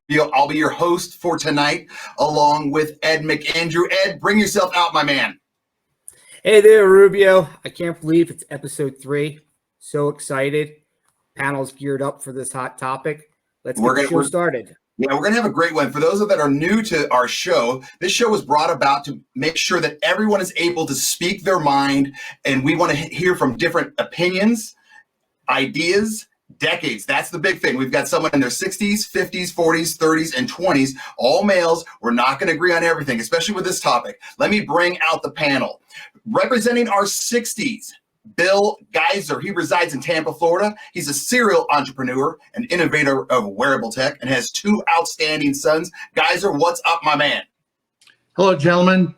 Rubio. I'll be your host for tonight, along with Ed McAndrew. Ed, bring yourself out, my man. Hey there, Rubio. I can't believe it's episode 3. So excited. Panel's geared up for this hot topic. Let's get the show started. Yeah, we're going to have a great one. For those that are new to our show, this show was brought about to make sure that everyone is able to speak their mind, and we want to hear from different opinions, ideas, decades. That's the big thing. We've got someone in their 60s, 50s, 40s, 30s, and 20s, all males. We're not going to agree on everything, especially with this topic. Let me bring out the panel. Representing our 60s, Bill Geiser. He resides in Tampa, Florida. He's a serial entrepreneur, an innovator of wearable tech, and has 2 outstanding sons. Geiser, what's up, my man? Hello, gentlemen.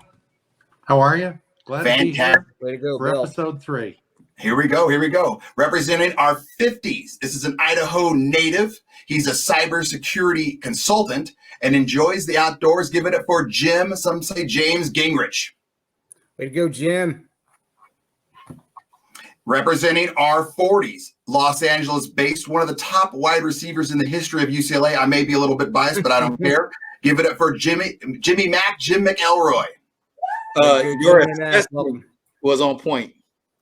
How are you? Glad to be here. Way to go, for Bill. episode 3. Here we go. Representing our 50s, this is an Idaho native. He's a cybersecurity consultant and enjoys the outdoors. Give it up for Jim, some say James Gingrich. Way to go, Jim. Representing our 40s, Los Angeles-based, one of the top wide receivers in the history of UCLA. I may be a little bit biased, but I don't care. Give it up for Jimmy Mack, Jim McElroy. Your assessment was on point.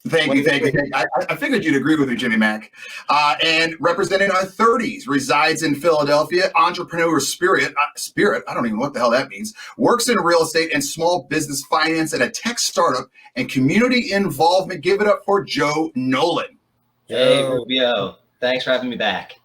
Thank you. I figured you'd agree with me, Jimmy Mack. And representing our 30s, resides in Philadelphia, entrepreneur spirit, I don't even know what the hell that means, works in real estate and small business finance at a tech startup and community involvement. Give it up for Joe Nolan. Hey, Rubio. Thanks for having me back.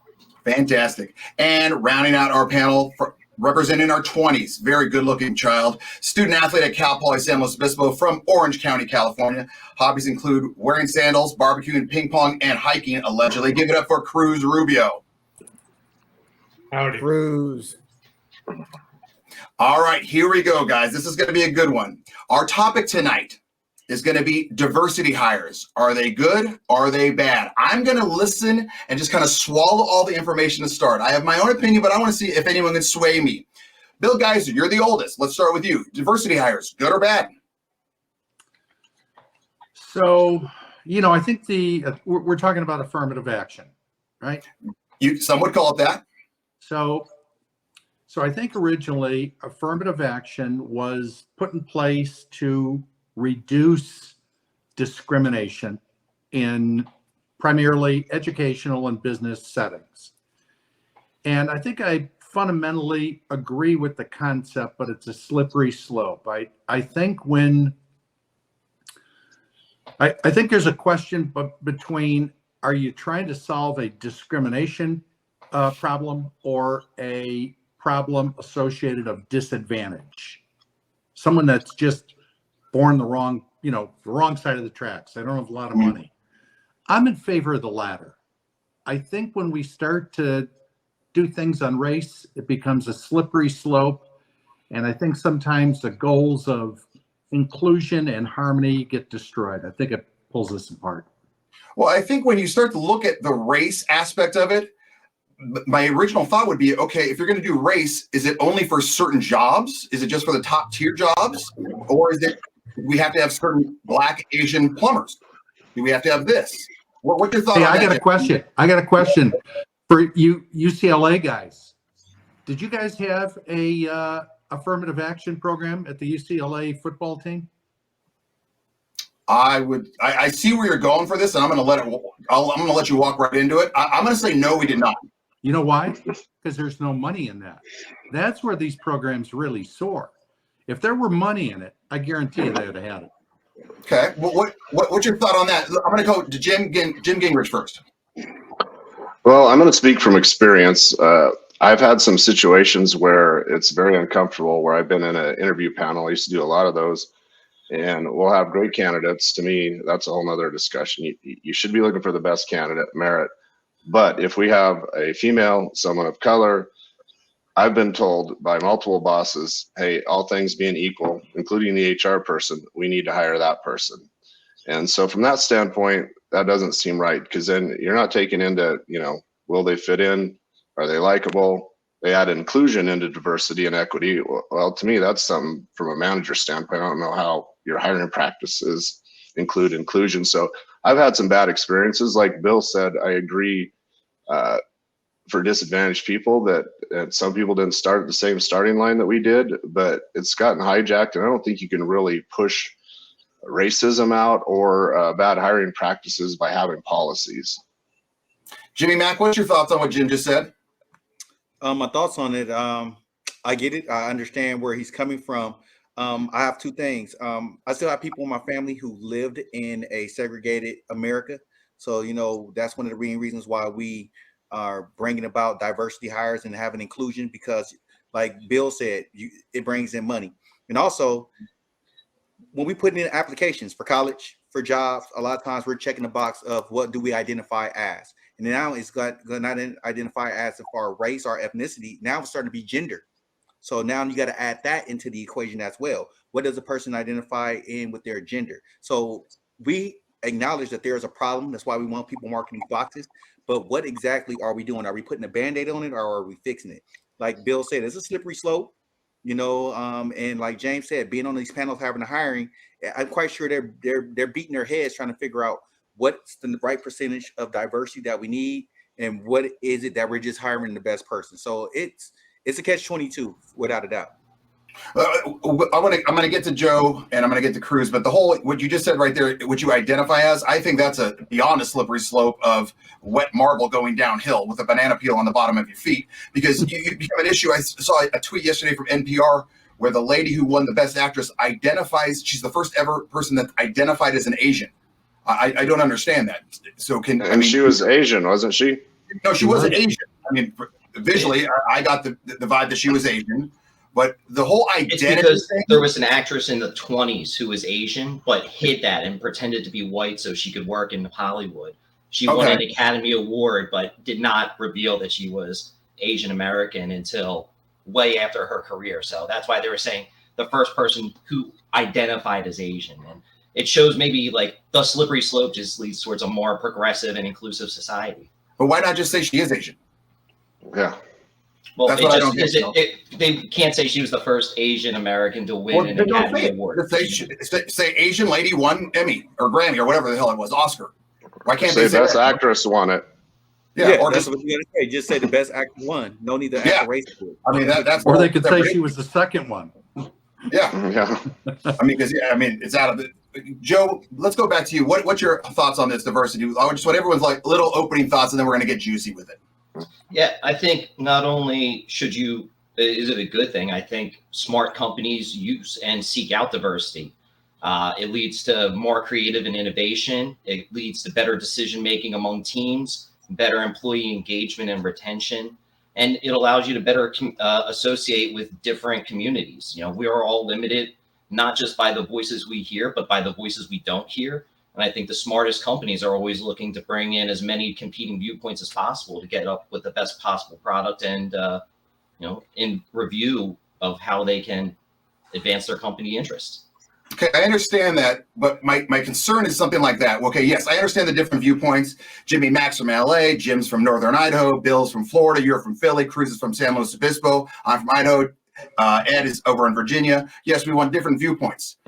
Fantastic. And rounding out our panel, representing our 20s, very good-looking child, student athlete at Cal Poly San Luis Obispo from Orange County, California. Hobbies include wearing sandals, barbecuing, ping pong, and hiking, allegedly. Give it up for Chris Rubio. Howdy. Cruz. All right, here we go, guys. This is going to be a good one. Our topic tonight is going to be diversity hires. Are they good? Are they bad? I'm going to listen and just kind of swallow all the information to start. I have my own opinion, but I want to see if anyone can sway me. Bill Geiser, you're the oldest. Let's start with you. Diversity hires, good or bad? So, I think we're talking about affirmative action, right? Some would call it that. So I think originally affirmative action was put in place to reduce discrimination in primarily educational and business settings. And I think I fundamentally agree with the concept, but it's a slippery slope. I think there's a question between, are you trying to solve a discrimination problem or a problem associated of disadvantage? Someone that's just born the wrong side of the tracks. I don't have a lot of money. I'm in favor of the latter. I think when we start to do things on race, it becomes a slippery slope. And I think sometimes the goals of inclusion and harmony get destroyed. I think it pulls us apart. Well, I think when you start to look at the race aspect of it, my original thought would be, okay, if you're going to do race, is it only for certain jobs? Is it just for the top tier jobs? Or is it we have to have certain Black, Asian plumbers? Do we have to have this? What's your thought on that? I got a question for you UCLA guys. Did you guys have a affirmative action program at the UCLA football team? I see where you're going for this, and I'm going to let you walk right into it. I'm going to say no, we did not. You know why? Because there's no money in that. That's where these programs really soar. If there were money in it, I guarantee you they would have had it. Okay. What's your thought on that? I'm going to go to Jim Gingrich first. Well, I'm going to speak from experience. I've had some situations where it's very uncomfortable, where I've been in an interview panel. I used to do a lot of those, and we'll have great candidates. To me, that's a whole nother discussion. You should be looking for the best candidate, merit. But if we have a female, someone of color, I've been told by multiple bosses, hey, all things being equal, including the HR person, we need to hire that person. And so from that standpoint, that doesn't seem right, because then you're not taking into, will they fit in? Are they likable? They add inclusion into diversity and equity. Well, to me, that's something from a manager standpoint. I don't know how your hiring practices include inclusion. So I've had some bad experiences. Like Bill said, I agree for disadvantaged people and some people didn't start at the same starting line that we did, but it's gotten hijacked, and I don't think you can really push racism out or bad hiring practices by having policies. Jimmy Mack, what's your thoughts on what Jim just said? My thoughts on it. I get it. I understand where he's coming from. I have two things. I still have people in my family who lived in a segregated America. So, that's one of the main reasons why we are bringing about diversity hires and having inclusion, because like Bill said, it brings in money. And also, when we put in applications for college, for jobs, a lot of times we're checking the box of what do we identify as. And now it's going to identify as far race or ethnicity. Now it's starting to be gender. So now you got to add that into the equation as well. What does a person identify in with their gender? So we acknowledge that there is a problem. That's why we want people marking these boxes. But what exactly are we doing? Are we putting a Band-Aid on it, or are we fixing it? Like Bill said, it's a slippery slope, and like James said, being on these panels, having the hiring, I'm quite sure they're beating their heads trying to figure out what's the right percentage of diversity that we need, and what is it that we're just hiring the best person. So it's a catch-22 without a doubt. I'm going to get to Joe and I'm going to get to Cruz, but what you just said right there, what you identify as, I think that's beyond a slippery slope of wet marble going downhill with a banana peel on the bottom of your feet, because you become an issue. I saw a tweet yesterday from NPR where the lady who won the Best Actress she's the first ever person that identified as an Asian. I don't understand that. So she was Asian, wasn't she? No, she wasn't Asian. I mean, visually, I got the vibe that she was Asian. But the whole identity it's because thing, there was an actress in the 20s who was Asian, but hid that and pretended to be white so she could work in Hollywood. She won an Academy Award, but did not reveal that she was Asian American until way after her career. So that's why they were saying the first person who identified as Asian. And it shows maybe like the slippery slope just leads towards a more progressive and inclusive society. But why not just say she is Asian? Yeah. Well, that's what I don't get. They can't say she was the first Asian American to win an Academy Award. Say Asian lady won Emmy or Grammy or whatever the hell it was, Oscar. Why can't they say Best Actress won it? Yeah, or that's what you gotta say. Just say the Best Actor won. No need to add a race to it. I mean that's. Or they could say she was the second one. Yeah. I mean, it's out of the. Joe, let's go back to you. What's your thoughts on this diversity? I just want everyone's like little opening thoughts, and then we're going to get juicy with it. Yeah, I think not only is it a good thing, I think smart companies use and seek out diversity. It leads to more creative and innovation. It leads to better decision-making among teams, better employee engagement and retention, and it allows you to better associate with different communities. We are all limited, not just by the voices we hear, but by the voices we don't hear. And I think the smartest companies are always looking to bring in as many competing viewpoints as possible to get up with the best possible product and, in review of how they can advance their company interests. Okay, I understand that, but my concern is something like that. Okay, yes, I understand the different viewpoints. Jimmy Macks from LA, Jim's from Northern Idaho, Bill's from Florida, you're from Philly, Cruz is from San Luis Obispo, I'm from Idaho, Ed is over in Virginia. Yes, we want different viewpoints,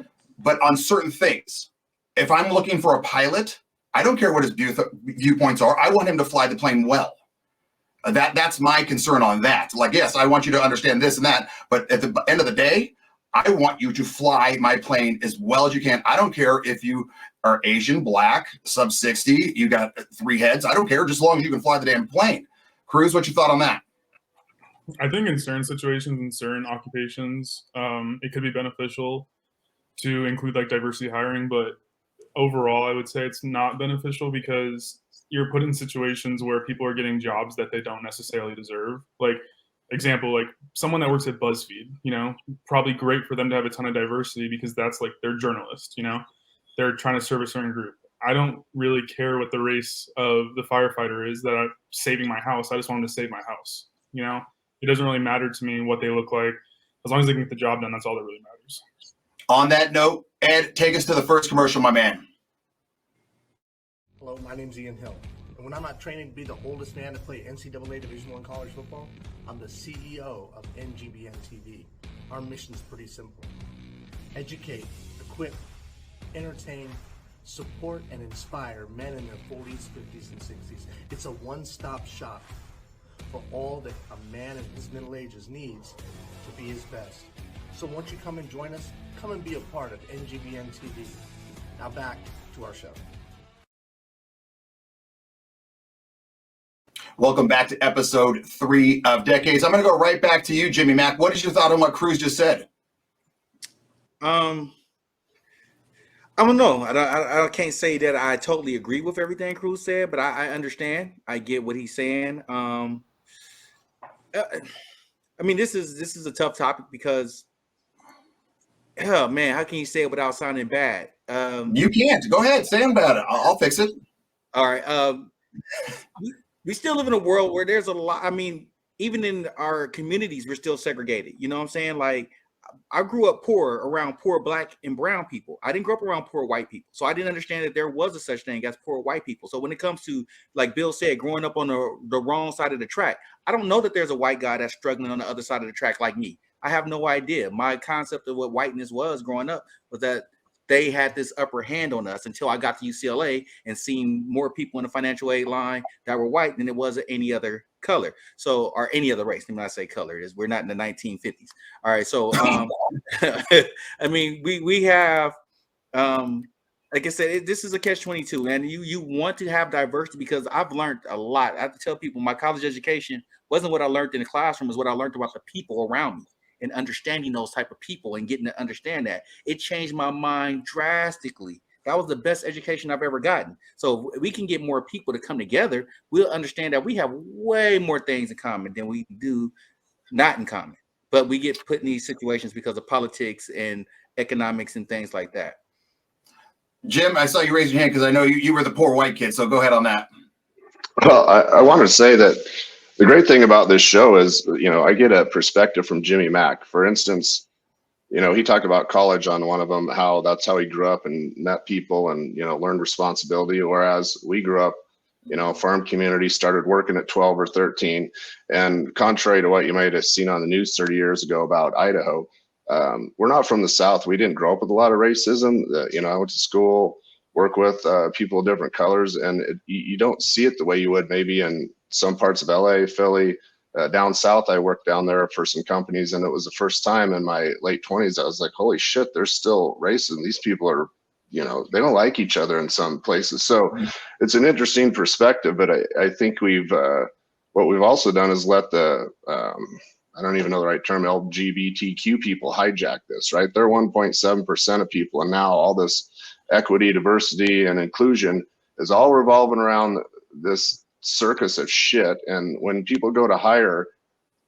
but on certain things. If I'm looking for a pilot, I don't care what his viewpoints are. I want him to fly the plane well. That's my concern on that. Like, yes, I want you to understand this and that, but at the end of the day, I want you to fly my plane as well as you can. I don't care if you are Asian, black, sub 60, you got 3 heads. I don't care, just as long as you can fly the damn plane. Cruz, what's your thought on that? I think in certain situations, in certain occupations, it could be beneficial to include like diversity hiring, but overall, I would say it's not beneficial because you're put in situations where people are getting jobs that they don't necessarily deserve. Like, example, like someone that works at BuzzFeed, probably great for them to have a ton of diversity because that's like their journalist, they're trying to serve a certain group. I don't really care what the race of the firefighter is that I'm saving my house. I just want them to save my house. It doesn't really matter to me what they look like. As long as they can get the job done, that's all that really matters. On that note, Ed, take us to the first commercial, my man. Hello, my name's Ian Hill. And when I'm not training to be the oldest man to play NCAA Division I college football, I'm the CEO of NGBN TV. Our mission's pretty simple. Educate, equip, entertain, support, and inspire men in their 40s, 50s, and 60s. It's a one-stop shop for all that a man in his middle ages needs to be his best. So won't you come and join us? Come and be a part of NGBN TV. Now back to our show. Welcome back to episode 3 of Decades. I'm going to go right back to you, Jimmy Mack. What is your thought on what Cruz just said? I don't know. I can't say that I totally agree with everything Cruz said, but I understand. I get what he's saying. I mean, this is a tough topic because, oh man, how can you say it without sounding bad? You can't. Go ahead. Say about it. I'll fix it. All right. We still live in a world where there's a lot. I mean, even in our communities, we're still segregated. You know what I'm saying? Like, I grew up poor around poor Black and brown people. I didn't grow up around poor white people. So I didn't understand that there was a such thing as poor white people. So when it comes to, like Bill said, growing up on the wrong side of the track, I don't know that there's a white guy that's struggling on the other side of the track like me. I have no idea. My concept of what whiteness was growing up was that they had this upper hand on us until I got to UCLA and seen more people in the financial aid line that were white than it was any other color. So, or any other race. Let me not say color. Is we're not in the 1950s. All right. So, I mean, we have, like I said, this is a catch-22, and you want to have diversity because I've learned a lot. I have to tell people my college education wasn't what I learned in the classroom, is what I learned about the people around me. And understanding those type of people and getting to understand that, it changed my mind drastically. That was the best education I've ever gotten. So if we can get more people to come together, we'll understand that we have way more things in common than we do not in common. But we get put in these situations because of politics and economics and things like that. Jim, I saw you raise your hand because I know you were the poor white kid. So go ahead on that. Well, I want to say that the great thing about this show is, I get a perspective from Jimmy Mack. For instance, he talked about college on one of them, how that's how he grew up and met people and, learned responsibility. Whereas we grew up, farm community, started working at 12 or 13. And contrary to what you might have seen on the news 30 years ago about Idaho, we're not from the South. We didn't grow up with a lot of racism. I went to school, work with people of different colors, and you don't see it the way you would maybe in some parts of LA, Philly, down south. I worked down there for some companies, and it was the first time in my late 20s I was like, holy shit, there's still racism. These people are, they don't like each other in some places. So it's an interesting perspective, but I think what we've also done is let the I don't even know the right term, LGBTQ people hijack this, right? They're 1.7% of people, and now all this equity, diversity, and inclusion is all revolving around this circus of shit. And when people go to hire,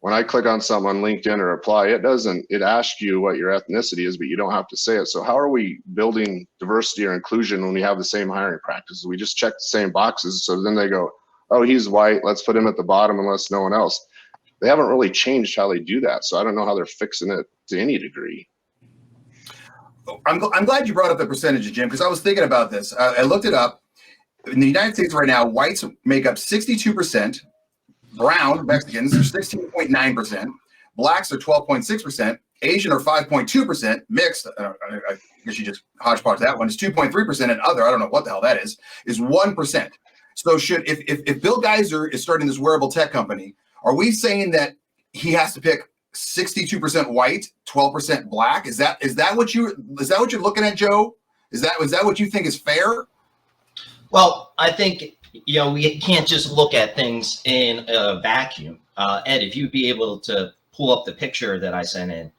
when I click on something on LinkedIn or apply, it asks you what your ethnicity is, but you don't have to say it. So how are we building diversity or inclusion when we have the same hiring practices? We just check the same boxes. So then they go, oh, he's white, let's put him at the bottom unless no one else. They haven't really changed how they do that. So I don't know how they're fixing it to any degree. I'm glad you brought up the percentages, Jim, because I was thinking about this. I looked it up. In the United States right now, whites make up 62%, brown Mexicans are 16.9%, blacks are 12.6%, Asian are 5.2%, mixed, I guess you just hodgepodge that one, is 2.3%, and other, I don't know what the hell that is 1%. So if Bill Geiser is starting this wearable tech company, are we saying that he has to pick 62% white, 12% black? Is that what you're looking at, Joe? Is that what you think is fair? Well, I think, we can't just look at things in a vacuum. Ed, if you'd be able to pull up the picture that I sent in,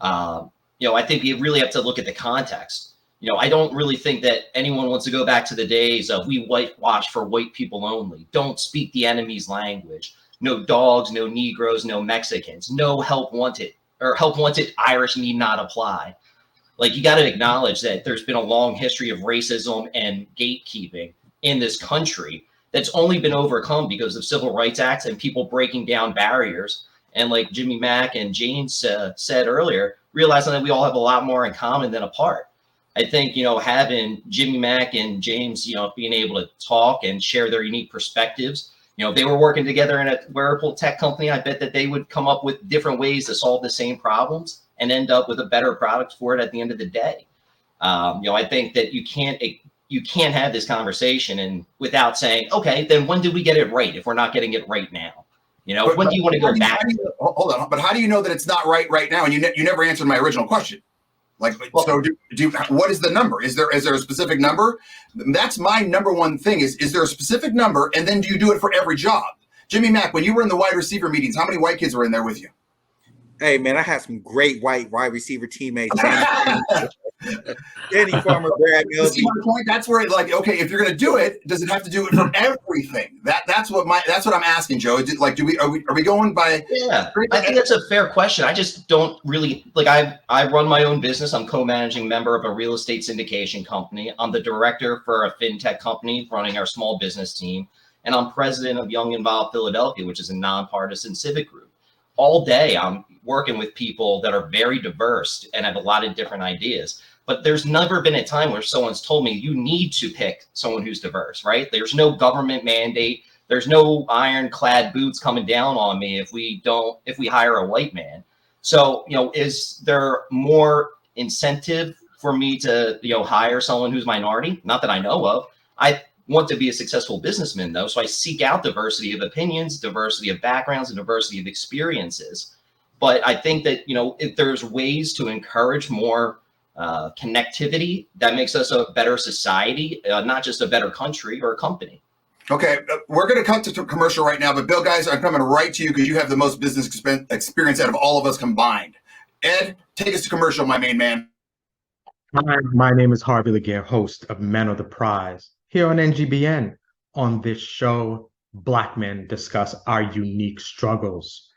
I think you really have to look at the context. I don't really think that anyone wants to go back to the days of we whitewash for white people only. Don't speak the enemy's language. No dogs, no Negroes, no Mexicans, no help wanted, or help wanted Irish need not apply. Like, you got to acknowledge that there's been a long history of racism and gatekeeping in this country that's only been overcome because of civil rights acts and people breaking down barriers. And like Jimmy Mack and James said earlier, realizing that we all have a lot more in common than apart. I think, having Jimmy Mack and James, being able to talk and share their unique perspectives, if they were working together in a wearable tech company, I bet that they would come up with different ways to solve the same problems and end up with a better product for it at the end of the day. I think that you can't have this conversation and without saying, okay, then when did we get it right if we're not getting it right now? When do you want to go back? Hold on, but how do you know that it's not right now? And you never answered my original question. Like, so what is the number? Is there a specific number? That's my number one thing is there a specific number? And then do you do it for every job? Jimmy Mack, when you were in the wide receiver meetings, how many white kids were in there with you? Hey, man, I had some great wide receiver teammates. Danny Farmer, Brad Milby. See my point? That's where okay, if you're going to do it, does it have to do it for everything? That's what I'm asking, Joe. Like, are we going by? Yeah, I think that's a fair question. I just don't really I run my own business. I'm co-managing member of a real estate syndication company. I'm the director for a fintech company running our small business team, and I'm president of Young Involved Philadelphia, which is a nonpartisan civic group. All day, I'm working with people that are very diverse and have a lot of different ideas. But there's never been a time where someone's told me you need to pick someone who's diverse, right? There's no government mandate. There's no ironclad boots coming down on me if we hire a white man. So, is there more incentive for me to, hire someone who's minority? Not that I know of. I want to be a successful businessman, though. So I seek out diversity of opinions, diversity of backgrounds, and diversity of experiences. But I think that, if there's ways to encourage more connectivity, that makes us a better society, not just a better country or a company. Okay, we're going to cut to commercial right now, but Bill, guys, I'm coming right to you because you have the most business experience out of all of us combined. Ed, take us to commercial, my main man. Hi, my name is Harvey Laguerre, host of Men of the Prize, here on NGBN. On this show, Black men discuss our unique struggles,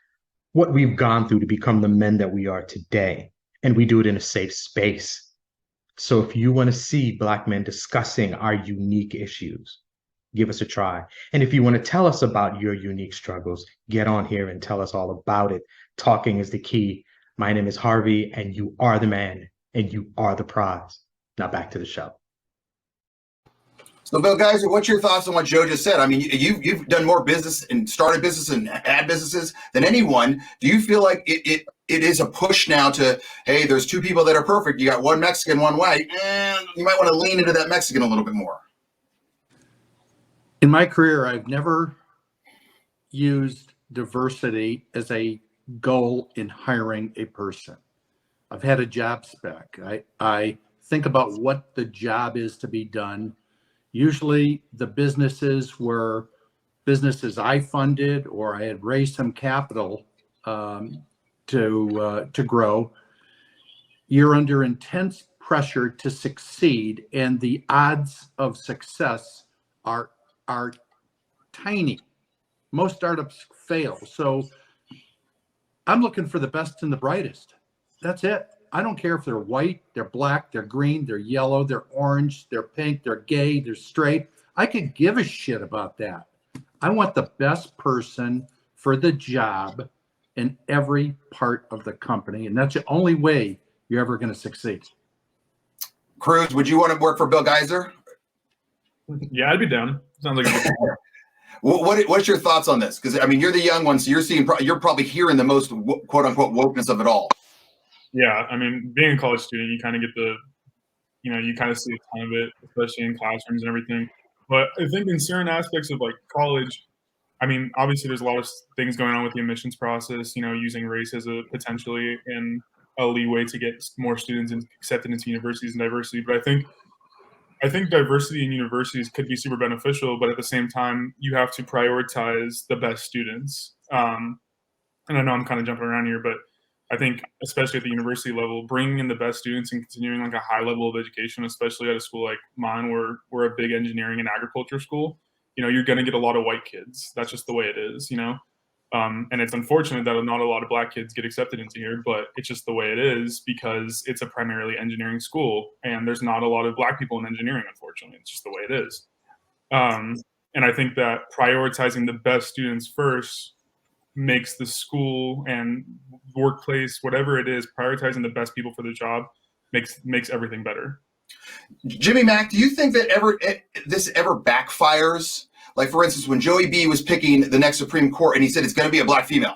what we've gone through to become the men that we are today, and we do it in a safe space. So if you want to see Black men discussing our unique issues, give us a try. And if you want to tell us about your unique struggles, get on here and tell us all about it. Talking is the key. My name is Harvey, and you are the man, and you are the prize. Now back to the show. So, Bill, guys, what's your thoughts on what Joe just said? I mean, you've done more business and started business and had businesses than anyone. Do you feel like it is a push now to, hey, there's two people that are perfect. You got one Mexican, one white, and you might want to lean into that Mexican a little bit more? In my career, I've never used diversity as a goal in hiring a person. I've had a job spec. I think about what the job is to be done. Usually the businesses were businesses I funded or I had raised some capital to grow. You're under intense pressure to succeed, and the odds of success are tiny. Most startups fail. So I'm looking for the best and the brightest. That's it. I don't care if they're white, they're black, they're green, they're yellow, they're orange, they're pink, they're gay, they're straight. I could give a shit about that. I want the best person for the job in every part of the company. And that's the only way you're ever going to succeed. Cruz, would you want to work for Bill Geiser? Yeah, I'd be down. Sounds like a good What's your thoughts on this? Because I mean, you're the young one, so you're probably hearing the most quote unquote wokeness of it all. Yeah, I mean, being a college student, you kind of get you kind of see a ton of it, especially in classrooms and everything. But I think in certain aspects of like college, I mean, obviously there's a lot of things going on with the admissions process, using race as a potentially in a leeway to get more students accepted into universities and diversity. But I think diversity in universities could be super beneficial, but at the same time, you have to prioritize the best students. And I know I'm kind of jumping around here, but I think, especially at the university level, bringing in the best students and continuing like a high level of education, especially at a school like mine, where we're a big engineering and agriculture school, you're going to get a lot of white kids. That's just the way it is, and it's unfortunate that not a lot of black kids get accepted into here, but it's just the way it is because it's a primarily engineering school and there's not a lot of black people in engineering, unfortunately. It's just the way it is. And I think that prioritizing the best students first makes the school and workplace, whatever it is, prioritizing the best people for the job makes everything better. Jimmy Mack, do you think that this ever backfires? Like, for instance, when Joey B was picking the next Supreme Court and he said it's going to be a black female.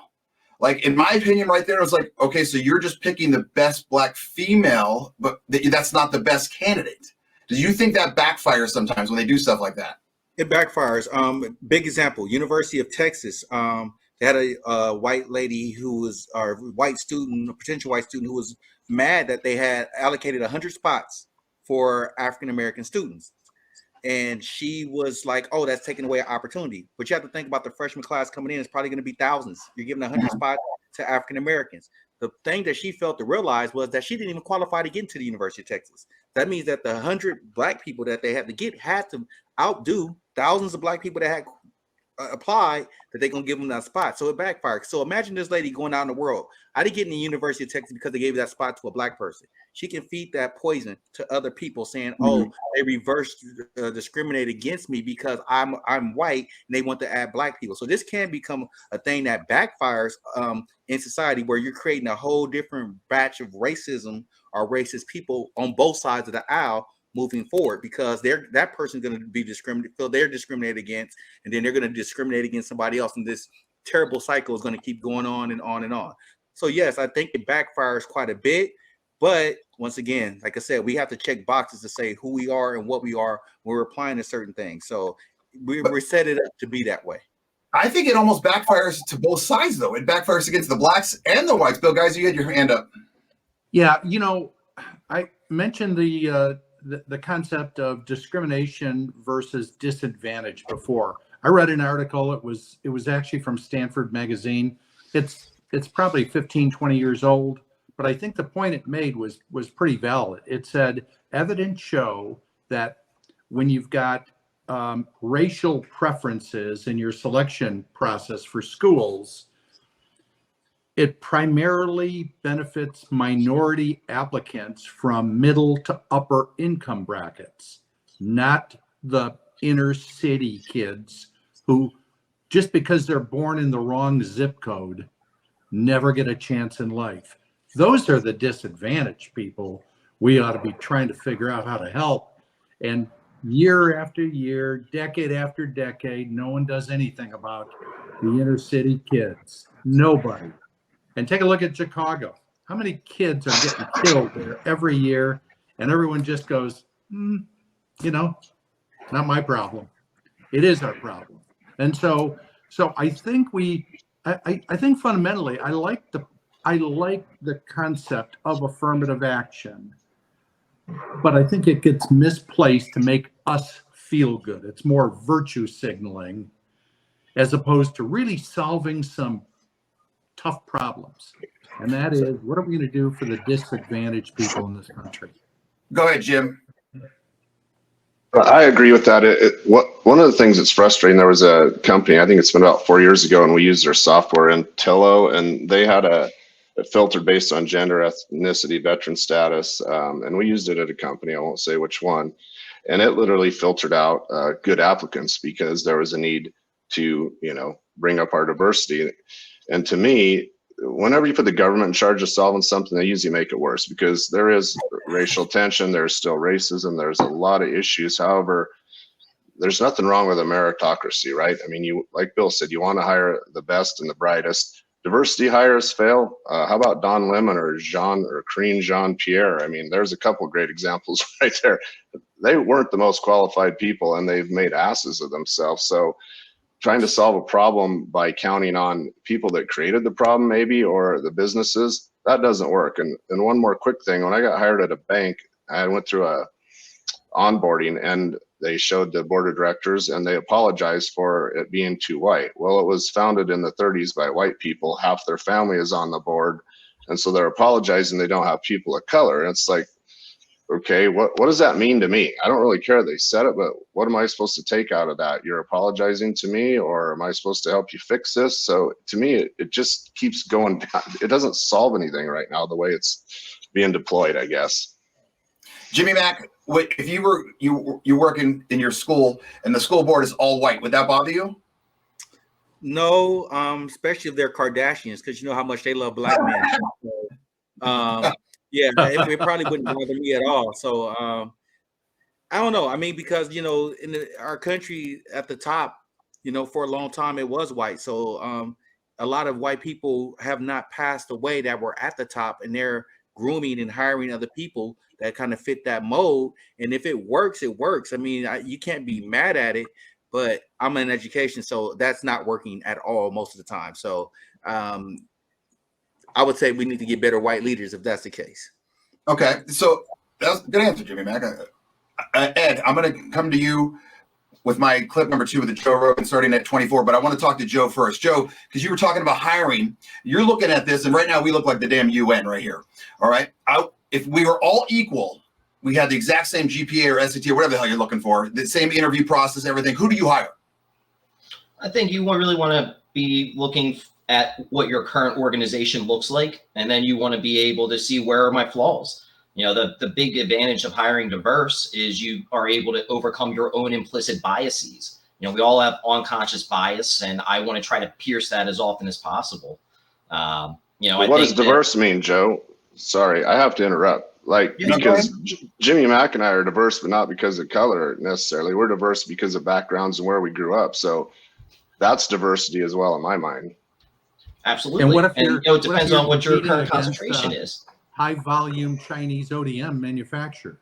Like, in my opinion right there, it was like, okay, so you're just picking the best black female, but that's not the best candidate. Do you think that backfires sometimes when they do stuff like that? It backfires. Big example, University of Texas. They They had a white lady who was, or white student, a potential white student who was mad that they had allocated 100 spots for African American students. And she was like, oh, that's taking away an opportunity. But you have to think about the freshman class coming in. It's probably going to be thousands. You're giving 100 spots to African Americans. The thing that she failed to realize was that she didn't even qualify to get into the University of Texas. That means that the 100 Black people that they had to get had to outdo thousands of Black people that had applied, that they're going to give them that spot. So it backfired. So imagine this lady going out in the world. I didn't get in the University of Texas because they gave that spot to a Black person. She can feed that poison to other people saying, oh, they reverse discriminate against me because I'm white and they want to add Black people. So this can become a thing that backfires in society, where you're creating a whole different batch of racism or racist people on both sides of the aisle moving forward, because that person's going to be discriminated, feel they're discriminated against, and then they're going to discriminate against somebody else, and this terrible cycle is going to keep going on and on and on. So yes, I think it backfires quite a bit, but once again, like I said, we have to check boxes to say who we are and what we are when we're applying to certain things. So we're set it up to be that way. I think it almost backfires to both sides, though. It backfires against the Blacks and the whites. Bill, guys, you had your hand up. Yeah, I mentioned the concept of discrimination versus disadvantage before. I read an article. It was actually from Stanford Magazine. It's probably 15, 20 years old, but I think the point it made was pretty valid. It said evidence show that when you've got racial preferences in your selection process for schools, it primarily benefits minority applicants from middle to upper income brackets, not the inner city kids who, just because they're born in the wrong zip code, never get a chance in life. Those are the disadvantaged people we ought to be trying to figure out how to help. And year after year, decade after decade, no one does anything about the inner city kids. Nobody. And take a look at Chicago. How many kids are getting killed there every year? And everyone just goes, not my problem. It is our problem. And so I think I think fundamentally, I like the concept of affirmative action, but I think it gets misplaced to make us feel good. It's more virtue signaling as opposed to really solving some tough problems. And that is, what are we going to do for the disadvantaged people in this country? Go ahead, Jim. I agree with that. One of the things that's frustrating, there was a company, I think it's been about 4 years ago, and we used their software in Tillo, and they had a filter based on gender, ethnicity, veteran status, and we used it at a company, I won't say which one, and it literally filtered out good applicants because there was a need to, bring up our diversity. And to me, whenever you put the government in charge of solving something, they usually make it worse, because there is racial tension, there's still racism, there's a lot of issues. However, there's nothing wrong with a meritocracy, right? I mean, like Bill said, you want to hire the best and the brightest. Diversity hires fail. How about Don Lemon or Karine Jean-Pierre? I mean, there's a couple of great examples right there. They weren't the most qualified people, and they've made asses of themselves. So trying to solve a problem by counting on people that created the problem, maybe, or the businesses, that doesn't work. And one more quick thing, when I got hired at a bank, I went through a onboarding, and they showed the board of directors, and they apologized for it being too white. Well, it was founded in the 30s by white people. Half their family is on the board. And so they're apologizing they don't have people of color. And it's like, okay, what does that mean to me? I don't really care they said it, but what am I supposed to take out of that? You're apologizing to me, or am I supposed to help you fix this? So to me, it just keeps going down. It doesn't solve anything right now, the way it's being deployed, I guess. Jimmy Mack, if you work in your school and the school board is all white, would that bother you? No, especially if they're Kardashians, because you know how much they love Black men. Yeah, it probably wouldn't bother me at all. So I don't know. I mean, because in our country at the top, for a long time it was white. So a lot of white people have not passed away that were at the top, and they're grooming and hiring other people that kind of fit that mold. And if it works, it works. I mean, you can't be mad at it. but I'm in education, so that's not working at all most of the time. So I would say we need to get better white leaders if that's the case. Okay, so that's a good answer, Jimmy Mack. Ed, I'm going to come to you with my clip number 2 with the Joe Rogan starting at 24, but I want to talk to Joe first. Joe, because you were talking about hiring, you're looking at this, and right now we look like the damn UN right here. All right, if we were all equal, we had the exact same GPA or SAT or whatever the hell you're looking for, the same interview process, everything, who do you hire? I think you really want to be looking at what your current organization looks like, and then you want to be able to see where are my flaws. You know, the big advantage of hiring diverse is you are able to overcome your own implicit biases. You know, we all have unconscious bias, and I want to try to pierce that as often as possible. You know, what does diverse mean, Joe? Sorry, I have to interrupt. Like, because Jimmy Mack and I are diverse, but not because of color necessarily. We're diverse because of backgrounds and where we grew up. So that's diversity as well in my mind. Absolutely. And what if you know, it depends on what your current concentration is. High volume Chinese ODM manufacturer.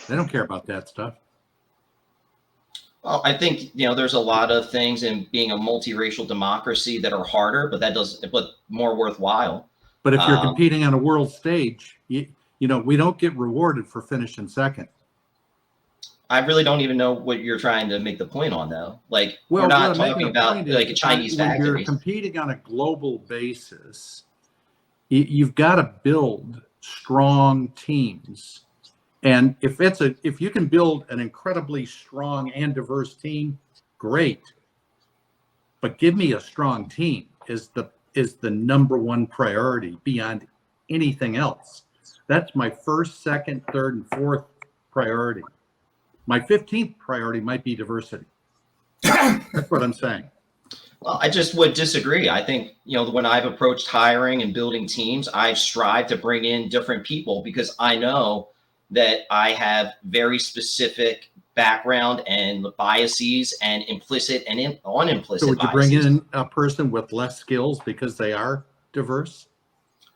They don't care about that stuff. Well, I think, you know, there's a lot of things in being a multiracial democracy that are harder, but more worthwhile. But if you're competing on a world stage, you know, we don't get rewarded for finishing second. I really don't even know what you're trying to make the point on, though. Like, we're not talking about like a Chinese factory. When you're competing on a global basis, you've got to build strong teams. And if you can build an incredibly strong and diverse team, great. But give me a strong team is the number one priority beyond anything else. That's my first, second, third, and fourth priority. My 15th priority might be diversity. That's what I'm saying. Well, I just would disagree. I think, you know, when I've approached hiring and building teams, I've strived to bring in different people because I know that I have very specific background and biases and implicit and unimplicit So would you biases. bring in a person with less skills because they are diverse?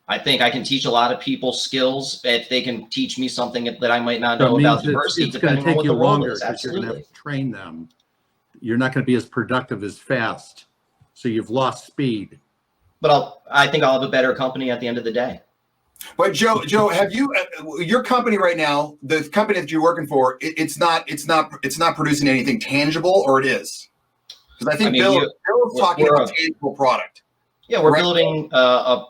I think I can teach a lot of people skills if they can teach me something that I might not know about diversity. It's going to take you longer because you're going to Absolutely. have to train them. You're not going to be as productive as fast. So you've lost speed. But I think I'll have a better company at the end of the day. But Joe, have you your company right now? The company that you're working for, it's not producing anything tangible, or it is? Because I think Bill's talking about a tangible product. Yeah, we're building a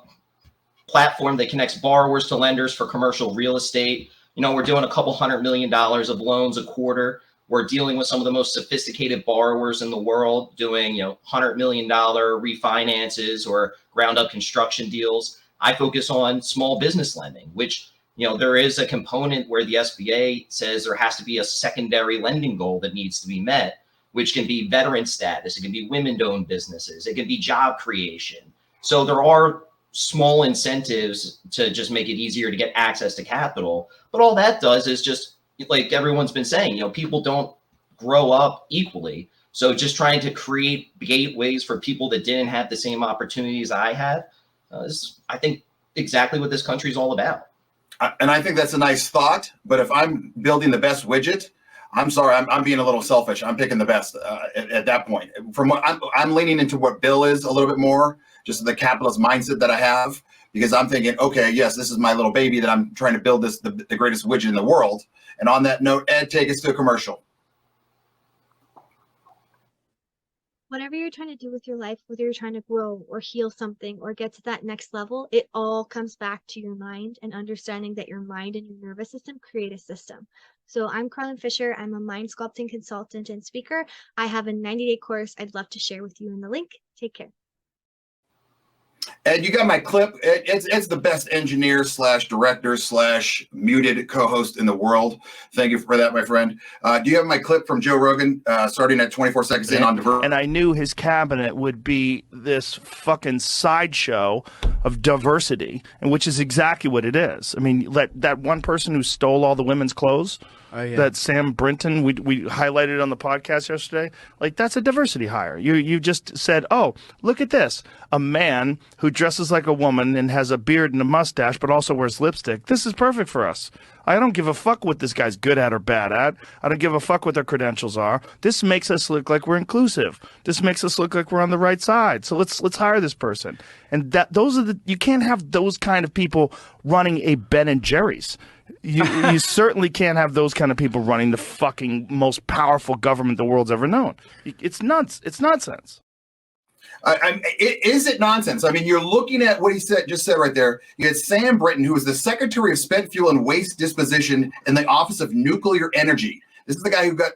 platform that connects borrowers to lenders for commercial real estate. You know, we're doing a couple $100 million of loans a quarter. We're dealing with some of the most sophisticated borrowers in the world, doing, you know, $100 million refinances or ground up construction deals. I focus on small business lending, which, you know, there is a component where the SBA says there has to be a secondary lending goal that needs to be met, which can be veteran status. It can be women-owned businesses. It can be job creation. So there are small incentives to just make it easier to get access to capital. But all that does is just, like everyone's been saying, you know, people don't grow up equally. So just trying to create gateways for people that didn't have the same opportunities I had is, I think, exactly what this country is all about. And I think that's a nice thought. But if I'm building the best widget, I'm sorry, I'm being a little selfish. I'm picking the best at that point. From what I'm leaning into what Bill is a little bit more, just the capitalist mindset that I have, because I'm thinking, okay, yes, this is my little baby that I'm trying to build this the greatest widget in the world. And on that note, Ed, take us to a commercial. Whatever you're trying to do with your life, whether you're trying to grow or heal something or get to that next level, it all comes back to your mind and understanding that your mind and your nervous system create a system. So I'm Carlin Fisher. I'm a mind sculpting consultant and speaker. I have a 90-day course I'd love to share with you in the link. Take care. Ed, you got my clip. It's the best engineer / director / muted co-host in the world. Thank you for that, my friend. Do you have my clip from Joe Rogan starting at 24 seconds in on diversity? And I knew his cabinet would be this fucking sideshow of diversity, and which is exactly what it is. I mean, that one person who stole all the women's clothes, that Sam Brinton, we highlighted on the podcast yesterday, like that's a diversity hire. You just said, oh, look at this. A man who dresses like a woman and has a beard and a mustache, but also wears lipstick. This is perfect for us. I don't give a fuck what this guy's good at or bad at. I don't give a fuck what their credentials are. This makes us look like we're inclusive. This makes us look like we're on the right side. So let's hire this person. And you can't have those kind of people running a Ben and Jerry's. You certainly can't have those kind of people running the fucking most powerful government the world's ever known. It's nuts. It's nonsense. Is it nonsense? I mean, you're looking at what he just said right there. You had Sam Britton, who was the Secretary of Spent Fuel and Waste Disposition in the Office of Nuclear Energy. This is the guy who got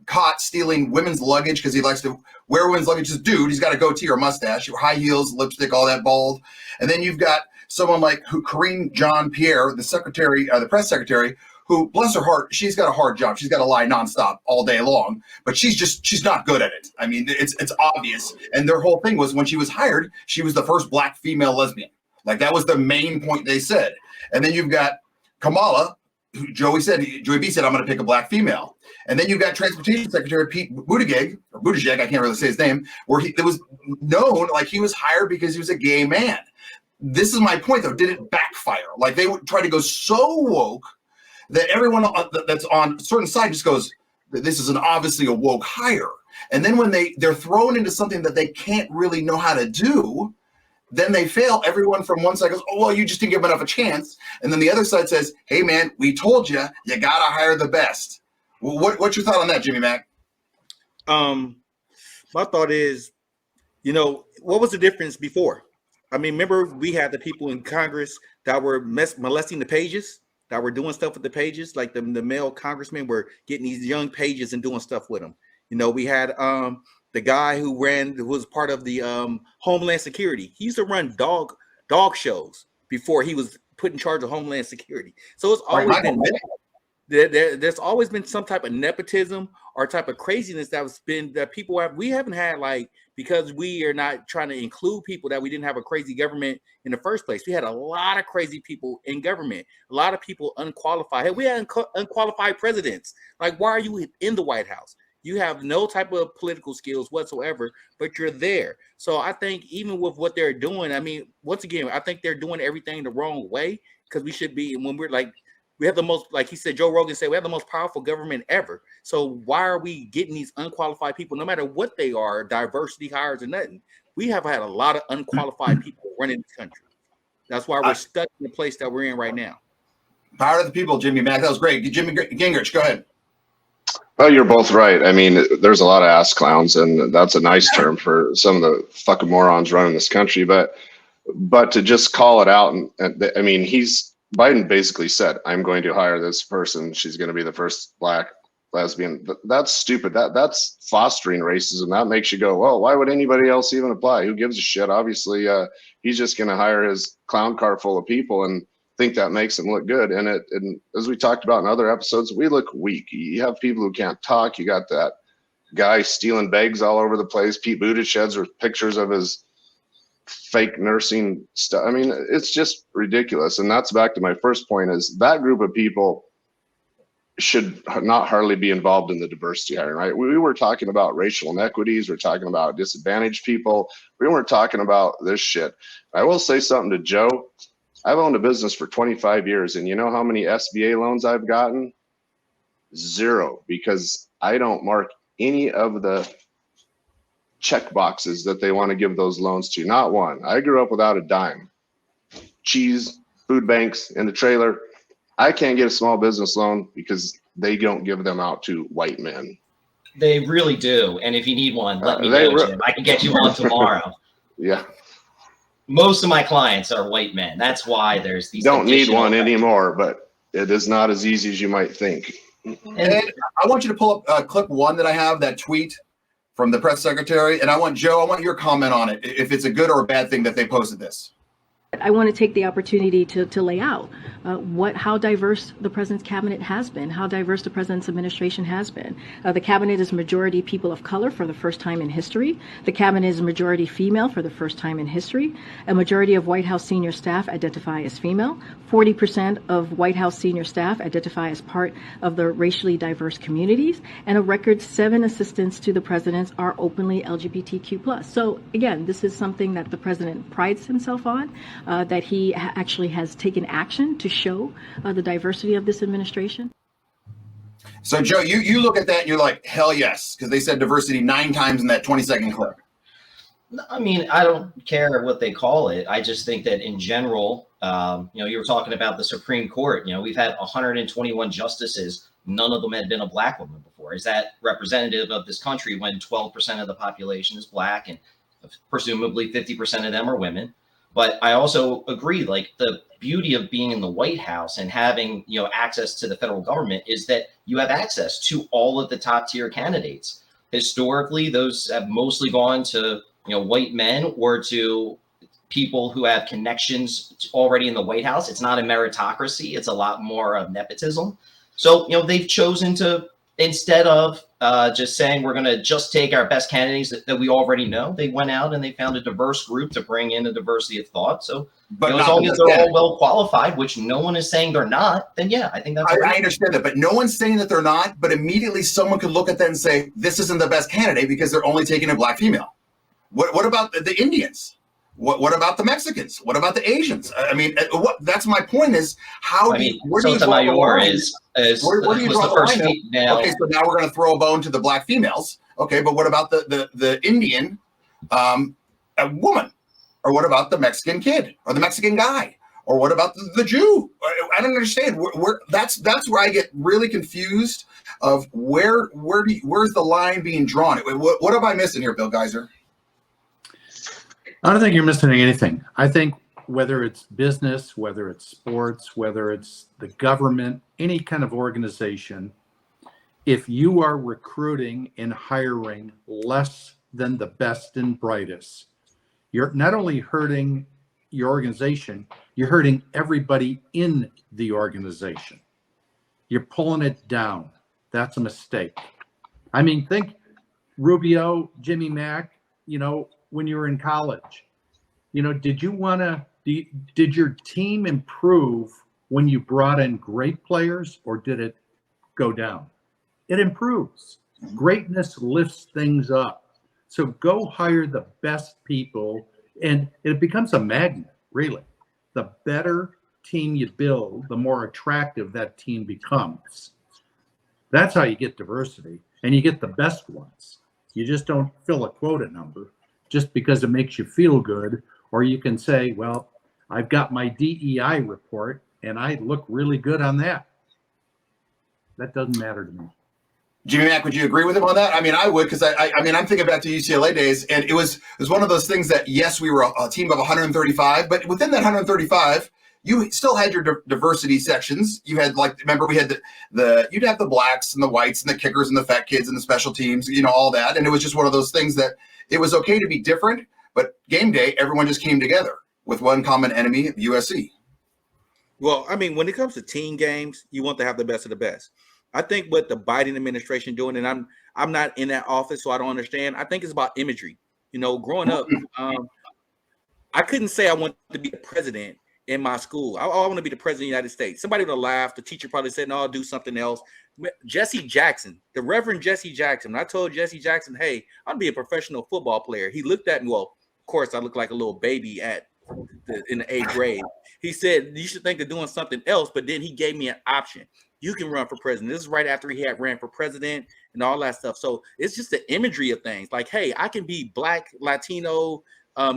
caught stealing women's luggage because he likes to wear women's luggage. This dude, he's got a goatee or mustache, high heels, lipstick, all that bald. And then you've got someone like Karine Jean-Pierre, the secretary, the press secretary, who, bless her heart, she's got a hard job. She's got to lie nonstop all day long, but she's not good at it. I mean, it's obvious. And their whole thing was when she was hired, she was the first black female lesbian. Like that was the main point they said. And then you've got Kamala, who Joey B said, I'm going to pick a black female. And then you've got Transportation Secretary Pete Buttigieg, I can't really say his name, where it was known like he was hired because he was a gay man. This is my point, though. Did it backfire? Like they would try to go so woke that everyone that's on a certain side just goes, this is obviously a woke hire. And then when they're thrown into something that they can't really know how to do, then they fail. Everyone from one side goes, oh, well, you just didn't give enough a chance. And then the other side says, hey, man, we told you, you got to hire the best. What's your thought on that, Jimmy Mack? My thought is, what was the difference before? I mean, remember we had the people in Congress that were molesting the pages, that were doing stuff with the pages, like the male congressmen were getting these young pages and doing stuff with them. We had the guy who was part of the Homeland Security. He used to run dog shows before he was put in charge of Homeland Security. So it's always been there's always been some type of nepotism or type of craziness we haven't had, because we are not trying to include people, that we didn't have a crazy government in the first place. We had a lot of crazy people in government, a lot of people unqualified. Hey, we had unqualified presidents. Like, why are you in the White House? You have no type of political skills whatsoever, but you're there. So I think even with what they're doing, I mean, once again, I think they're doing everything the wrong way, because we should be, when we have the most, like he said, Joe Rogan said, we have the most powerful government ever. So why are we getting these unqualified people, no matter what they are, diversity hires or nothing? We have had a lot of unqualified people running this country. That's why we're stuck in the place that we're in right now. Power to the people, Jimmy Mack. That was great. Jimmy Gingrich, go ahead. Well, you're both right. I mean, there's a lot of ass clowns, and that's a nice term for some of the fucking morons running this country. But to just call it out, and I mean, Biden basically said, I'm going to hire this person. She's going to be the first black lesbian. That's stupid. That's fostering racism. That makes you go, well, why would anybody else even apply? Who gives a shit? Obviously, he's just going to hire his clown car full of people and think that makes him look good. And as we talked about in other episodes, we look weak. You have people who can't talk. You got that guy stealing bags all over the place. Pete Buttigieg with pictures of his fake nursing stuff. I mean, it's just ridiculous. And that's back to my first point, is that group of people should not hardly be involved in the diversity hiring, right? We were talking about racial inequities. We're talking about disadvantaged people. We weren't talking about this shit. I will say something to Joe. I've owned a business for 25 years, and you know how many SBA loans I've gotten? 0, because I don't mark any of the check boxes that they want to give those loans to. Not one. I grew up without a dime. Cheese, food banks in the trailer. I can't get a small business loan because they don't give them out to white men. They really do. And if you need one, let me know, Jim. I can get you one tomorrow. Yeah. Most of my clients are white men. That's why there's these. Don't need one anymore, but it is not as easy as you might think. And I want you to pull up clip 1 that I have, that tweet from the press secretary. And I want your comment on it, if it's a good or a bad thing that they posted this. I want to take the opportunity to lay out how diverse the president's cabinet has been, how diverse the president's administration has been. The cabinet is majority people of color for the first time in history. The cabinet is majority female for the first time in history. A majority of White House senior staff identify as female. 40% of White House senior staff identify as part of the racially diverse communities. And a record 7 assistants to the president are openly LGBTQ+. So again, this is something that the president prides himself on. that he actually has taken action to show the diversity of this administration. So, Joe, you look at that and you're like, hell yes, because they said diversity 9 times in that 20-second clip. I mean, I don't care what they call it. I just think that in general, you were talking about the Supreme Court. We've had 121 justices. None of them had been a black woman before. Is that representative of this country when 12% of the population is black and presumably 50% of them are women? But I also agree, like the beauty of being in the White House and having, access to the federal government is that you have access to all of the top tier candidates. Historically, those have mostly gone to, white men or to people who have connections already in the White House. It's not a meritocracy. It's a lot more of nepotism. So, they've chosen to, instead of just saying we're going to just take our best candidates that we already know, they went out and they found a diverse group to bring in a diversity of thought. So, but as long as they're all well qualified, which no one is saying they're not, then yeah, I think that's I understand that, but no one's saying that they're not. But immediately someone could look at that and say, this isn't the best candidate because they're only taking a black female. What about the Indians? What about the Mexicans? What about the Asians? I mean, that's my point is where do you draw the line? Where do you draw the line? Okay, so now we're going to throw a bone to the black females. Okay, but what about the Indian woman? Or what about the Mexican kid or the Mexican guy? Or what about the Jew? I don't understand. That's where I get really confused of where's the line being drawn? What am I missing here, Bill Geiser? I don't think you're missing anything. I think whether it's business, whether it's sports, whether it's the government, any kind of organization, if you are recruiting and hiring less than the best and brightest, you're not only hurting your organization, you're hurting everybody in the organization. You're pulling it down. That's a mistake. I mean, think Rubio, Jimmy Mack, when you were in college, did your team improve when you brought in great players, or did it go down? It improves. Greatness lifts things up. So go hire the best people, and it becomes a magnet, really. The better team you build, the more attractive that team becomes. That's how you get diversity, and you get the best ones. You just don't fill a quota number just because it makes you feel good, or you can say, well, I've got my DEI report and I look really good on that. That doesn't matter to me. Jimmy Mack, would you agree with him on that? I mean, I would, because I mean, I'm thinking back to UCLA days, and it was one of those things that, yes, we were a team of 135, but within that 135, you still had your diversity sections. You had, remember we had you'd have the blacks and the whites and the kickers and the fat kids and the special teams, all that. And it was just one of those things that it was okay to be different, but game day, everyone just came together with one common enemy, USC. Well, I mean, when it comes to team games, you want to have the best of the best. I think what the Biden administration doing, and I'm not in that office, so I don't understand. I think it's about imagery. Growing up, I couldn't say I want to be the president in my school. I want to be the president of the United States. Somebody would have laughed. The teacher probably said, no, I'll do something else. Jesse Jackson, the Reverend Jesse Jackson. When I told Jesse Jackson, hey, I'll be a professional football player, he looked at me. Well, of course, I look like a little baby in the 8th grade. He said, you should think of doing something else, but then he gave me an option. You can run for president. This is right after he had ran for president and all that stuff. So it's just the imagery of things. Like, hey, I can be black, Latino,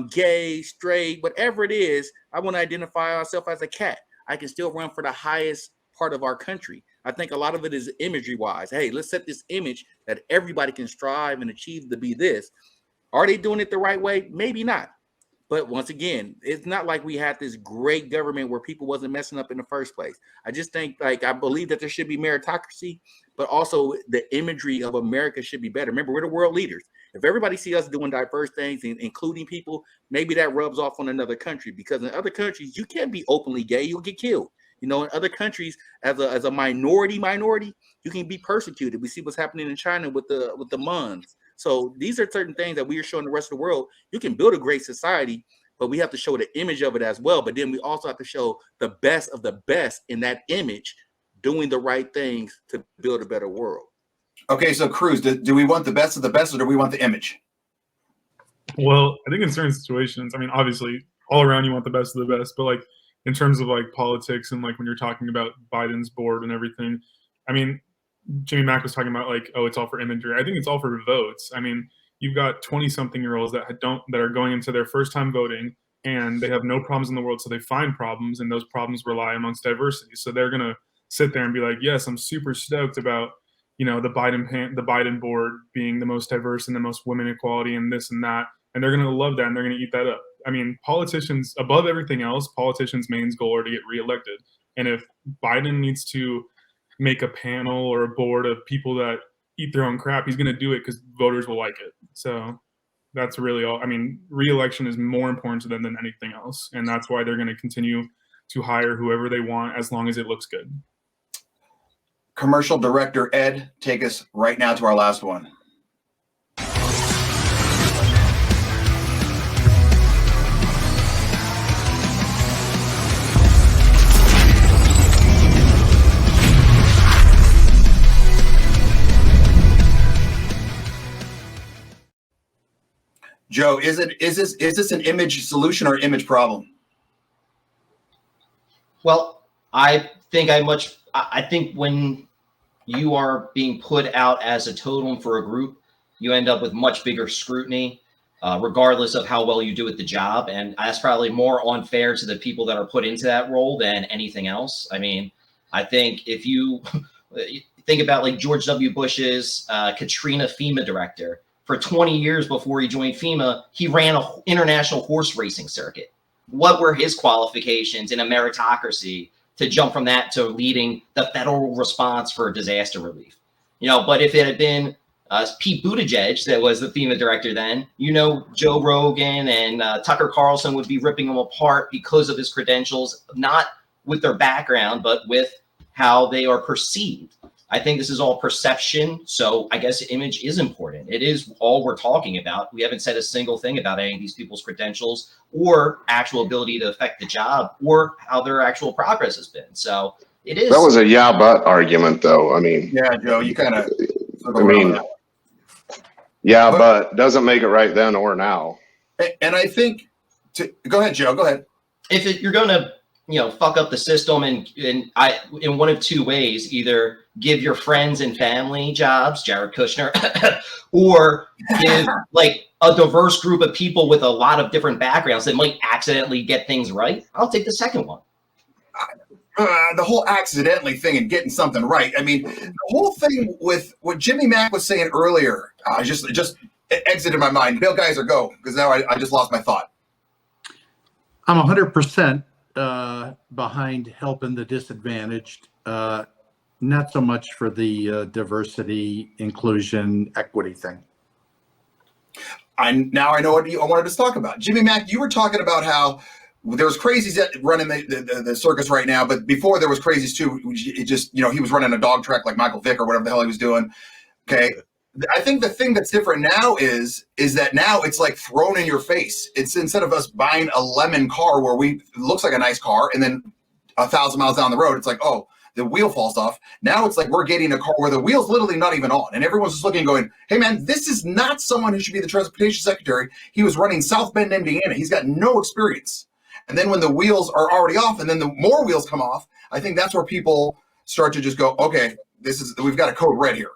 gay, straight, whatever it is. I want to identify myself as a cat. I can still run for the highest part of our country. I think a lot of it is imagery wise. Hey, let's set this image that everybody can strive and achieve to be this. Are they doing it the right way? Maybe not. But once again, it's not like we had this great government where people wasn't messing up in the first place. I just think, I believe that there should be meritocracy, but also the imagery of America should be better. Remember, we're the world leaders. If everybody see us doing diverse things, including people, maybe that rubs off on another country, because in other countries, you can't be openly gay. You'll get killed. In other countries, as a minority, you can be persecuted. We see what's happening in China with the Hmons. So these are certain things that we are showing the rest of the world. You can build a great society, but we have to show the image of it as well. But then we also have to show the best of the best in that image, doing the right things to build a better world. Okay, so Cruz, do we want the best of the best, or do we want the image? Well, I think in certain situations, I mean, obviously, all around you want the best of the best. But like in terms of like politics and like when you're talking about Biden's board and everything, I mean, Jimmy Mack was talking about like, oh, it's all for imagery. I think it's all for votes. I mean, you've got 20-something-year-olds that are going into their first time voting, and they have no problems in the world, so they find problems, and those problems rely amongst diversity. So they're gonna sit there and be like, yes, I'm super stoked about, you know, the Biden board being the most diverse and the most women equality and this and that, and they're gonna love that and they're gonna eat that up. I mean, politicians, above everything else, politicians' main goal are to get reelected. And if Biden needs to make a panel or a board of people that eat their own crap, he's going to do it because voters will like it. So that's really all. I mean, re-election is more important to them than anything else. And that's why they're going to continue to hire whoever they want as long as it looks good. Commercial director Ed, take us right now to our last one. Joe, is this an image solution or image problem? Well, I think when you are being put out as a totem for a group, you end up with much bigger scrutiny, regardless of how well you do at the job. And that's probably more unfair to the people that are put into that role than anything else. I mean, I think if you think about like George W. Bush's Katrina FEMA director, for 20 years before he joined FEMA, he ran an international horse racing circuit. What were his qualifications in a meritocracy to jump from that to leading the federal response for disaster relief? You know, but if it had been Pete Buttigieg that was the FEMA director then, you know, Joe Rogan and Tucker Carlson would be ripping him apart because of his credentials, not with their background, but with how they are perceived. I think this is all perception. So I guess image is important. It is all we're talking about. We haven't said a single thing about any of these people's credentials or actual ability to affect the job or how their actual progress has been. So it is. That was a yeah, but argument, though. I mean, yeah, Joe, you kind of. I mean, yeah, but doesn't make it right then or now. And I think, go ahead, Joe. Go ahead. If you're going to, you know, fuck up the system in one of two ways, either give your friends and family jobs, Jared Kushner, or give like a diverse group of people with a lot of different backgrounds that might accidentally get things right. I'll take the second one. The whole accidentally thing and getting something right. I mean, the whole thing with what Jimmy Mack was saying earlier, just exited my mind. Bill Geiser, go, because now I just lost my thought. I'm 100% behind helping the disadvantaged. Not so much for the diversity, inclusion, equity thing. Now I know what I wanted to talk about. Jimmy Mack, you were talking about how there was crazies that running the circus right now, but before there was crazies too. It just, you know, he was running a dog track like Michael Vick or whatever the hell he was doing. Okay. I think the thing that's different now is that now it's like thrown in your face. It's instead of us buying a lemon car where it looks like a nice car and then 1,000 miles down the road, it's like, oh, the wheel falls off. Now it's like we're getting a car where the wheel's literally not even on. And everyone's just looking and going, hey, man, this is not someone who should be the transportation secretary. He was running South Bend, Indiana. He's got no experience. And then when the wheels are already off and then the more wheels come off, I think that's where people start to just go, okay, we've got a code red here.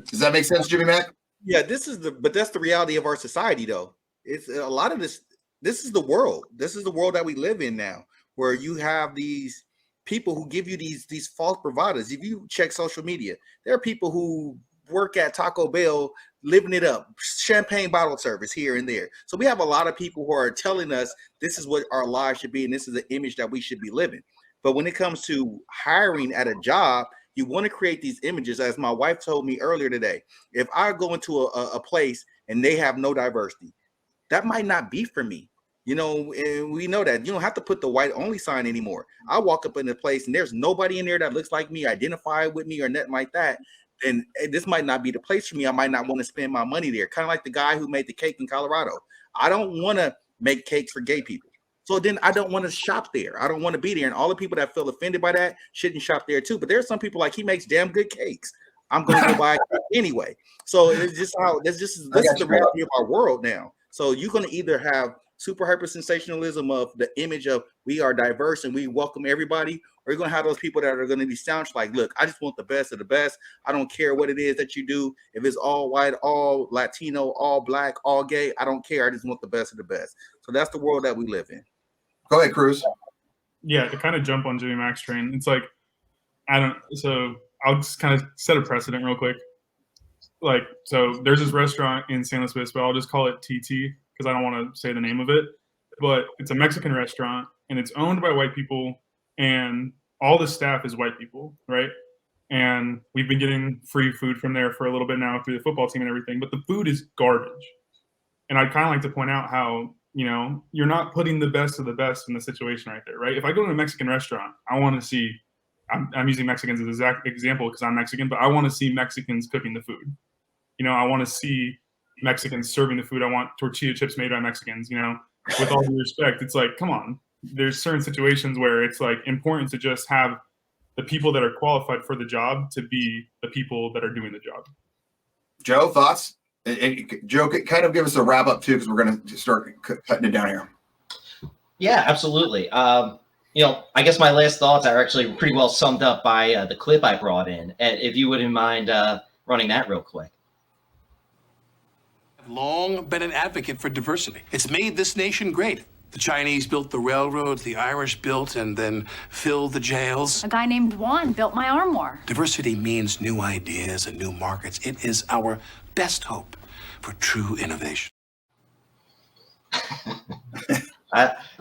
Does that make sense, Jimmy Mack? Yeah, but that's the reality of our society, though. It's a lot of this is the world. This is the world that we live in now, where you have these people who give you these false providers. If you check social media, there are people who work at Taco Bell living it up, champagne bottle service here and there. So we have a lot of people who are telling us this is what our lives should be and this is the image that we should be living. But when it comes to hiring at a job, you want to create these images. As my wife told me earlier today, if I go into a place and they have no diversity, that might not be for me. You know, and we know that you don't have to put the white only sign anymore. I walk up in a place and there's nobody in there that looks like me, identify with me or nothing like that. And this might not be the place for me. I might not want to spend my money there. Kind of like the guy who made the cake in Colorado. I don't want to make cakes for gay people. So then I don't want to shop there. I don't want to be there. And all the people that feel offended by that shouldn't shop there too. But there's some people like he makes damn good cakes. I'm going to go buy it anyway. So it's just how this is the reality of our world now. So you're going to either have super hyper sensationalism of the image of we are diverse and we welcome everybody, or you're going to have those people that are going to be staunch like, look, I just want the best of the best. I don't care what it is that you do. If it's all white, all Latino, all black, all gay, I don't care. I just want the best of the best. So that's the world that we live in. Go ahead, Cruz. Yeah, to kind of jump on Jimmy Mack's train, it's like, so I'll just kind of set a precedent real quick. Like, so there's this restaurant in San Luis Obispo. I'll just call it TT because I don't want to say the name of it, but it's a Mexican restaurant and it's owned by white people and all the staff is white people, right? And we've been getting free food from there for a little bit now through the football team and everything, but the food is garbage. And I'd kind of like to point out how, you know, you're not putting the best of the best in the situation right there, right? If I go to a Mexican restaurant, I want to see, I'm using Mexicans as an exact example because I'm Mexican, but I want to see Mexicans cooking the food. You know, I want to see Mexicans serving the food. I want tortilla chips made by Mexicans, you know, with all due respect. It's like, come on. There's certain situations where it's like important to just have the people that are qualified for the job to be the people that are doing the job. Joe, thoughts? Joe, kind of give us a wrap up too, because we're going to start cutting it down here. Yeah, absolutely. You know, I guess my last thoughts are actually pretty well summed up by the clip I brought in. And if you wouldn't mind running that real quick. I've long been an advocate for diversity. It's made this nation great. The Chinese built the railroads, the Irish built and then filled the jails. A guy named Juan built my armoire. Diversity means new ideas and new markets. It is our best hope for true innovation.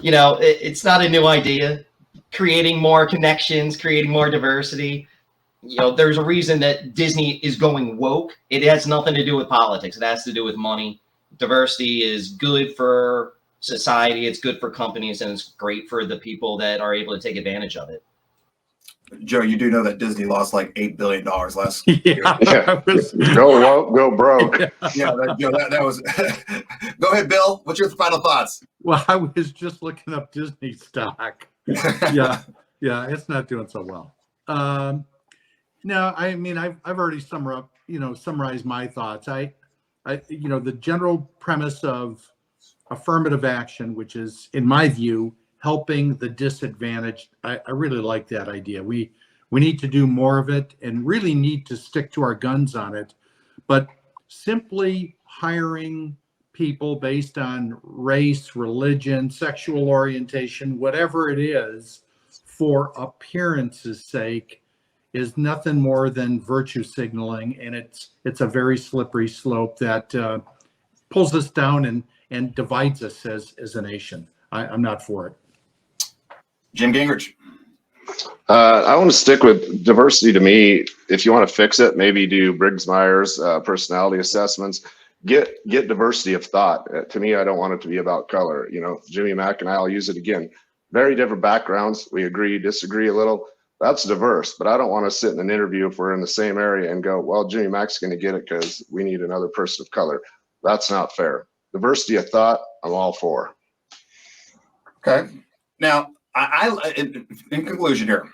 You know, it's not a new idea. Creating more connections, creating more diversity. You know, there's a reason that Disney is going woke. It has nothing to do with politics. It has to do with money. Diversity is good for society. It's good for companies, and it's great for the people that are able to take advantage of it. Joe, you do know that Disney lost like $8 billion last year. Yeah. Go broke. Yeah, that was. Go ahead, Bill. What's your final thoughts? Well, I was just looking up Disney stock. Yeah, it's not doing so well. No, I mean, I've already summarized my thoughts. The general premise of affirmative action, which is, in my view, helping the disadvantaged. I really like that idea. We need to do more of it and really need to stick to our guns on it. But simply hiring people based on race, religion, sexual orientation, whatever it is, for appearance's sake, is nothing more than virtue signaling, and it's a very slippery slope that pulls us down and divides us as a nation. I'm not for it. Jim Gingrich. I want to stick with diversity. To me, if you want to fix it, maybe do Briggs-Myers personality assessments. Get diversity of thought. To me, I don't want it to be about color. You know, Jimmy Mack and I'll use it again. Very different backgrounds. We agree, disagree a little. That's diverse, but I don't want to sit in an interview if we're in the same area and go, well, Jimmy Mack's going to get it because we need another person of color. That's not fair. Diversity of thought, I'm all for. Okay. Now, in conclusion here,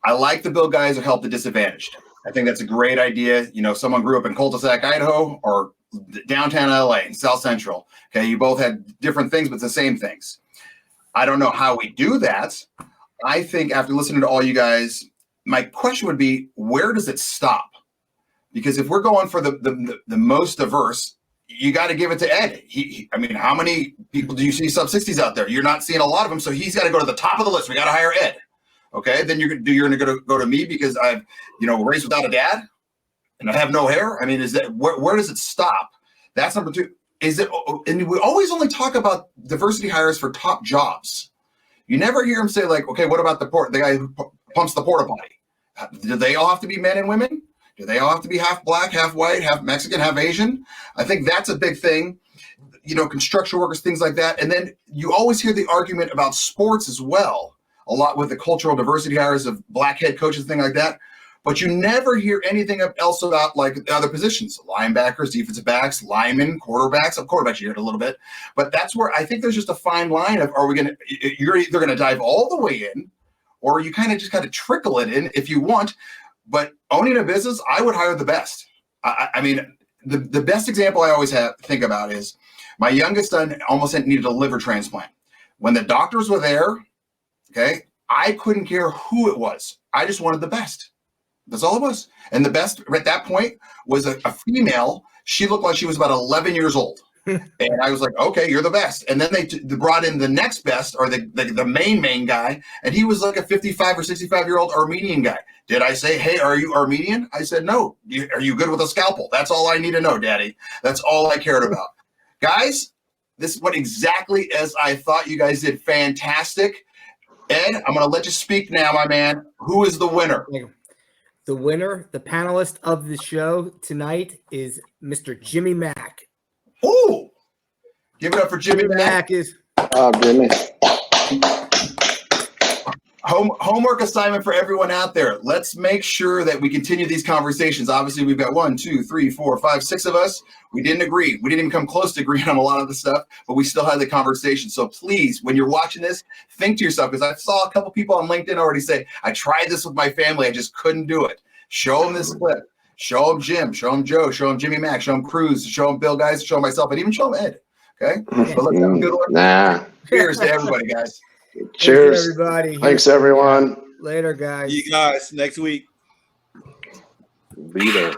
I like the bill guys who help the disadvantaged. I think that's a great idea. You know, someone grew up in Cul-de-sac, Idaho, or downtown LA, in South Central. Okay, you both had different things, but the same things. I don't know how we do that. I think after listening to all you guys, my question would be, where does it stop? Because if we're going for the most diverse, you got to give it to Ed. I mean, how many people do you see sub-60s out there? You're not seeing a lot of them, so he's got to go to the top of the list. We got to hire Ed. Okay, then you're going to go to me because I've, raised without a dad and I have no hair. I mean, is that where does it stop? That's number two. Is it? And we always only talk about diversity hires for top jobs. You never hear him say, like, okay, what about the guy who pumps the porta potty? Do they all have to be men and women? Do they all have to be half black, half white, half Mexican, half Asian? I think that's a big thing. Construction workers, things like that. And then you always hear the argument about sports as well, a lot with the cultural diversity hires of black head coaches, things like that. But you never hear anything else about like other positions, linebackers, defensive backs, linemen, quarterbacks. Quarterbacks you hear it a little bit, but that's where I think there's just a fine line of, you're either going to dive all the way in, or you kind of just got to trickle it in if you want. But owning a business, I would hire the best. I mean, the best example I always think about is My youngest son almost needed a liver transplant. When the doctors were there, okay, I couldn't care who it was. I just wanted the best. That's all it was. And the best at that point was a female. She looked like she was about 11 years old. And I was like, okay, you're the best. And then they brought in the next best, or the main guy, and he was like a 55 or 65-year-old Armenian guy. Did I say, hey, are you Armenian? I said, no. Are you good with a scalpel? That's all I need to know, Daddy. That's all I cared about. Guys, this went exactly as I thought. You guys did fantastic. Ed, I'm going to let you speak now, my man. Who is the winner? The winner, the panelist of the show tonight is Mr. Jimmy Mack. Ooh! Give it up for Jimmy Mack. Jimmy. Homework assignment for everyone out there. Let's make sure that we continue these conversations. Obviously, we've got 1, 2, 3, 4, 5, 6 of us. We didn't agree. We didn't even come close to agreeing on a lot of the stuff, but we still had the conversation. So please, when you're watching this, think to yourself, because I saw a couple people on LinkedIn already say, I tried this with my family. I just couldn't do it. Show them this clip. Show them Jim. Show them Joe. Show them Jimmy Mack. Show them Cruz. Show them Bill Guys. Show them myself. And even show them Ed. Okay? But let's have a good one. Nah. Cheers to everybody, guys. Cheers. Thanks, everybody. Thanks, everyone. Later, guys. See you guys next week. Be there.